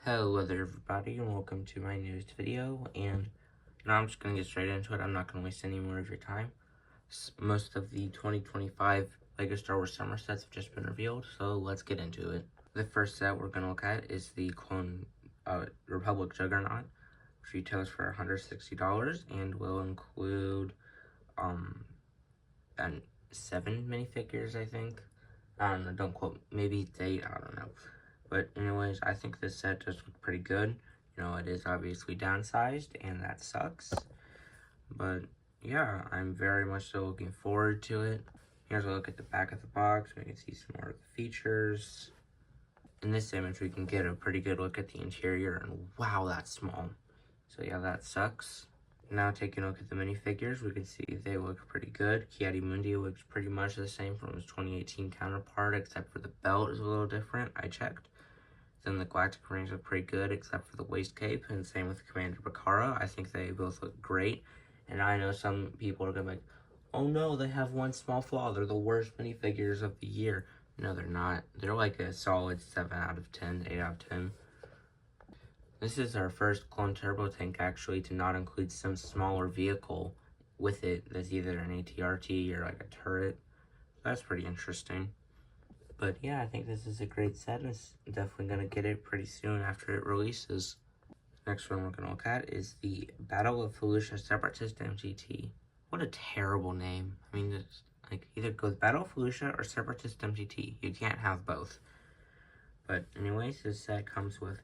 Hello there everybody and welcome to my newest video, and now I'm just going to get straight into it. I'm not going to waste any more of your time. Most of the 2025 LEGO Star Wars Summer sets have just been revealed, so let's get into it. The first set we're going to look at is the Clone Republic Juggernaut, which retails for $160 and will include and 7 minifigures, I think. I don't know, don't quote, maybe it's 8, I don't know. But anyways, I think this set does look pretty good. You know, it is obviously downsized, and that sucks. But yeah, I'm very much so looking forward to it. Here's a look at the back of the box. We can see some more of the features. In this image, we can get a pretty good look at the interior, and wow, that's small. So yeah, that sucks. Now taking a look at the minifigures, we can see they look pretty good. Ki-Adi-Mundi looks pretty much the same from his 2018 counterpart, except for the belt is a little different, I checked. Then the Galactic Marines look pretty good, except for the waist cape, and same with Commander Bakara. I think they both look great, and I know some people are gonna be like, oh no, they have one small flaw, they're the worst minifigures of the year. No, they're not. They're like a solid 7 out of 10, 8 out of 10. This is our first Clone Turbo Tank, actually, to not include some smaller vehicle with it that's either an ATRT or like a turret. That's pretty interesting. But yeah, I think this is a great set, and it's definitely going to get it pretty soon after it releases. Next one we're going to look at is the Battle of Fallujah Separatist MGT. What a terrible name. I mean, it's like either go with Battle of Fallujah or Separatist MGT. You can't have both. But anyways, this set comes with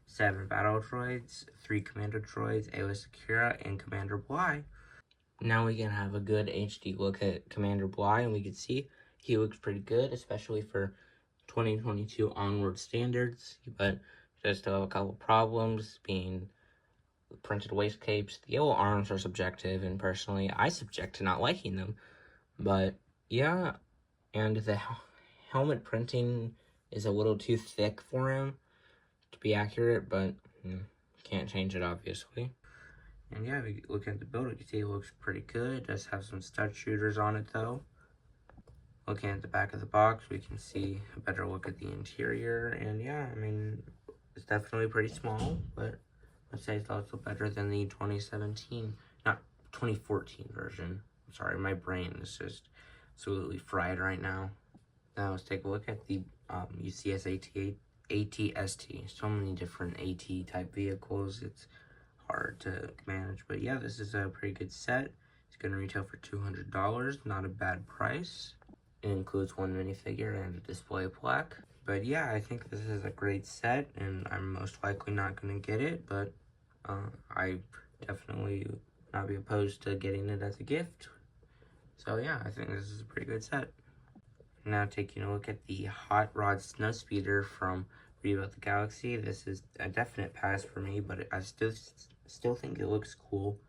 7 battle droids, 3 commander droids, Aayla Secura, and Commander Bly. Now we can have a good HD look at Commander Bly, and we can see he looks pretty good, especially for 2022 onward standards, but does still have a couple problems, being the printed waist capes. The yellow arms are subjective, and personally, I subject to not liking them. But yeah, and the helmet printing is a little too thick for him to be accurate, but can't change it, obviously. And yeah, if you look at the build, you can see it looks pretty good. It does have some stud shooters on it, though. Looking at the back of the box, we can see a better look at the interior. And yeah, I mean, it's definitely pretty small, but I'd say it's also better than the 2014 version. I'm sorry, my brain is just absolutely fried right now. Now let's take a look at the UCSATA ATST. So many different AT type vehicles. It's hard to manage, but yeah, this is a pretty good set. It's going to retail for $200. Not a bad price. It includes 1 minifigure and a display plaque. But yeah, I think this is a great set, and I'm most likely not going to get it, but I definitely would not be opposed to getting it as a gift. So yeah, I think this is a pretty good set. Now taking a look at the Hot Rod Snowspeeder from Rebuild the Galaxy. This is a definite pass for me, but I still think it looks cool.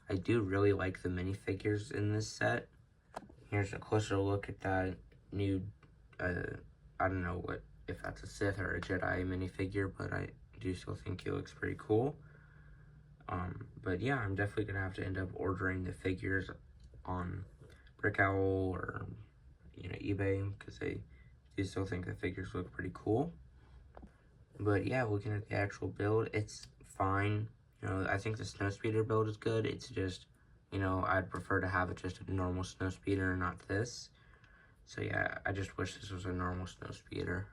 I do really like the minifigures in this set. Here's a closer look at that new, I don't know if that's a Sith or a Jedi minifigure, but I do still think it looks pretty cool. But yeah, I'm definitely going to have to end up ordering the figures on Brick Owl or, you know, eBay, because I do still think the figures look pretty cool. But yeah, looking at the actual build, it's fine. You know, I think the Snowspeeder build is good. It's just, you know, I'd prefer to have it just a normal Snowspeeder, not this. So yeah, I just wish this was a normal Snowspeeder.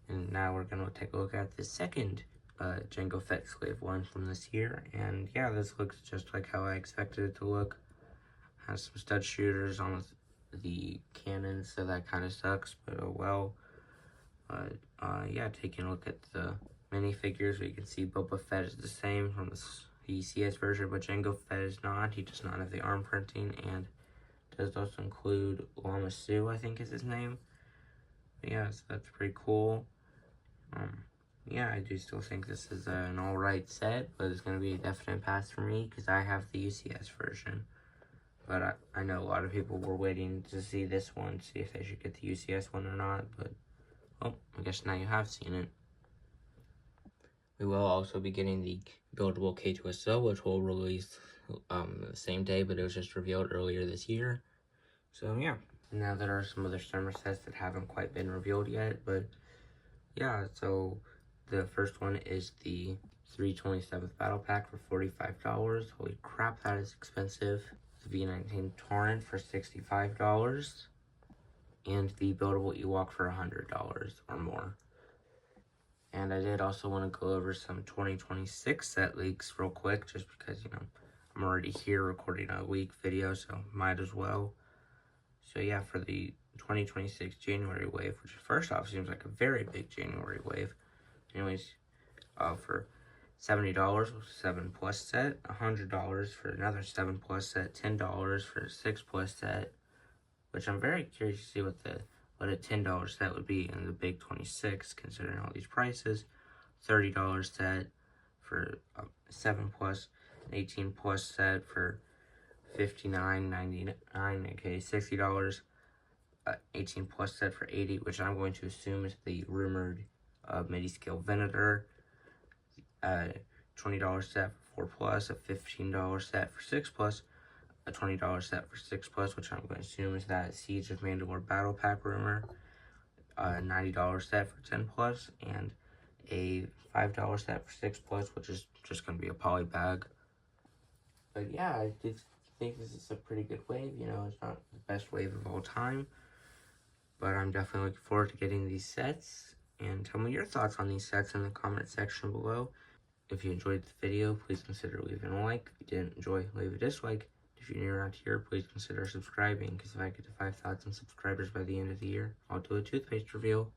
And now we're going to take a look at the second Django Fett Slave 1 from this year. And yeah, this looks just like how I expected it to look. Has some stud shooters on the cannon, so that kind of sucks, but oh well. But yeah, taking a look at the minifigures, we can see Boba Fett is the same from the CS version, but Django Fett is not. He does not have the arm printing, and does also include Lama Su, I think is his name. But yeah, so that's pretty cool. Yeah, I do still think this is an alright set, but it's going to be a definite pass for me, because I have the UCS version. But I know a lot of people were waiting to see this one, see if they should get the UCS one or not, but well, I guess now you have seen it. We will also be getting the buildable K2SO, which will release the same day, but it was just revealed earlier this year. So yeah. Now there are some other summer sets that haven't quite been revealed yet, but yeah, so The first one is the 327th Battle Pack for $45. Holy crap, that is expensive. The V19 Torrent for $65. And the buildable Ewok for $100 or more. And I did also want to go over some 2026 set leaks real quick, just because, you know, I'm already here recording a leak video, so might as well. So yeah, for the 2026 January wave, which first off seems like a very big January wave. Anyways, for $70 with 7+ set, $100 for another 7+ set, $10 for a 6+ set, which I'm very curious to see what a $10 set would be in the big 26, considering all these prices. $30 set for 7+, an 18+ set for $59.99, okay, $60, 18+ set for $80, which I'm going to assume is the rumored midi-scale Venator. $20 set for 4+, a $15 set for 6+, a $20 set for 6+, which I'm going to assume is that Siege of Mandalore Battle Pack rumor. $90 set for 10+, and a $5 set for 6+, which is just going to be a poly bag. But yeah, I did think this is a pretty good wave. You know, it's not the best wave of all time, but I'm definitely looking forward to getting these sets. And tell me your thoughts on these sets in the comment section below. If you enjoyed the video, please consider leaving a like. If you didn't enjoy, leave a dislike. If you're new around here, please consider subscribing, because if I get to 5,000 subscribers by the end of the year, I'll do a toothpaste review.